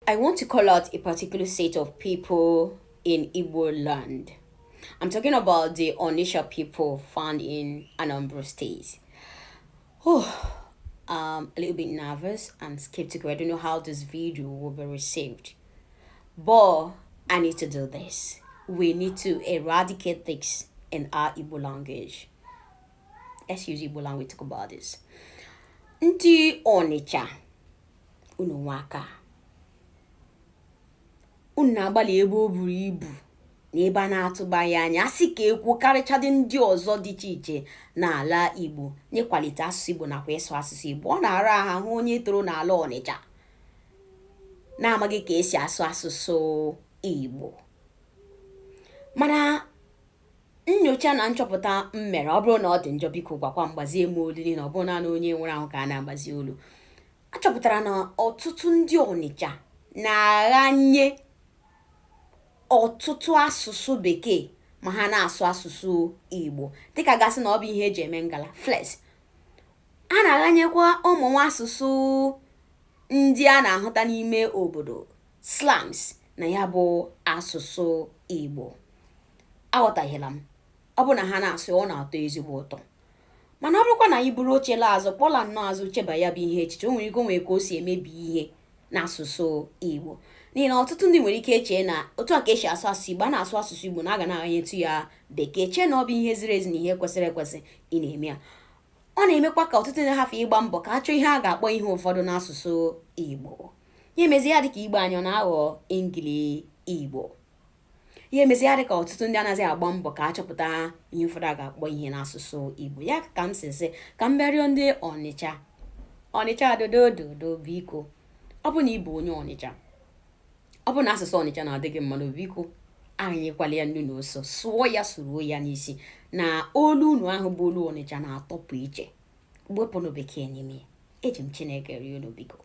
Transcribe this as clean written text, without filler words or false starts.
I want to call out a particular set of people in Igbo land. I'm talking about the Onisha people found in Anambra State. Oh, a little bit nervous and skeptical. I don't know how this video will be received. But I need to do this. We need to eradicate this in our Igbo language. Let's use Igbo language to talk about this. Ndị Onitsha, unu nwaka. Unu na-agbalị ebe o buru ibu na ebe a na-atụbaghị anya asị ka ekwu karịchadị ndị ọzọ dị iche iche n'ala Igbo n'ịkwalite asụsụ Igbo nakwa ịsụ asụsụ Igbo. Ọ na-ara ahụ onye toro n'ala Ọnịcha na-amaghị ka esi asụ asụsụ Igbo. Mana nnyocha na nchọpụta mmere, ọ bụrụ na ọ dị njọ biko gwakwa mgbazie m olili na ọ bụrụ naanị onye nwere ahụ ka a na-agbazi olu. Achọpụtara na ọtụtụ ndị Ọnịcha na-aghanye ọtụtụ asụsụ bekee ma ha na-asụ asụsụ Igbo dịka gasị na ọ bụ ihe eji eme ngala flex. A na-aghanyekwa ụmụ nwa asụsụ ndị a na-ahụta n'ime obodo slangs na ya bụ asụsụ Igbo. Aghọtaghịla m. Ọ bụ na ha na-asụ ọ na-atọ ezigbo ụtọ. Mana ọ bụrụkwa na anyị buru oche la azụ kpọla nnọọ azụ cheba ya bụ ihe echiche, o nwere ike onwe ka o si emebi ihe n'asụsụ Igbo. N'ihi na ọtụtụ ndị nwere ike eche na otu a ka esi asụ asụsụ Igbo, a na-asụ asụsụ Igbo na a ga na-aghanyetu ya bekee, chee na ọ bụ ihe ziri ezi na ihe kwesịrị ekwesị ị na-eme ya. Ọ na-emekwa ka ọtụtụ na-ahafụ ịgba mbọ ka a chọọ ihe a ga-akpọ ihe ụfọdụ n'asụsụ Igbo. Ya emezi ya dịka Igbo anyị ọ na-aghọ Ingili Igbo. Ihe emezi ya dịka ọtụtụ ndị anaghị agba mbọ ka a chọpụta ihe ụfọdụ a ga-akpọ ihe n'asụsụ Igbo. Ya ka m si ka m bịarịọ ndị Ọnịcha adodododo biko. Ọ bụ na ị bụ onye Ọnịcha, ọ bụ na asụsụ Ọnịcha na-adị gị mma, biko anyekwala ya nnu na ose, sụọ ya suruo ya n'isi na olu unu ahụ bụ olu Ọnịcha na-atọpụ iche. Wepụnụ bekee n'ime ya. Eji m Chineke rie unu biko.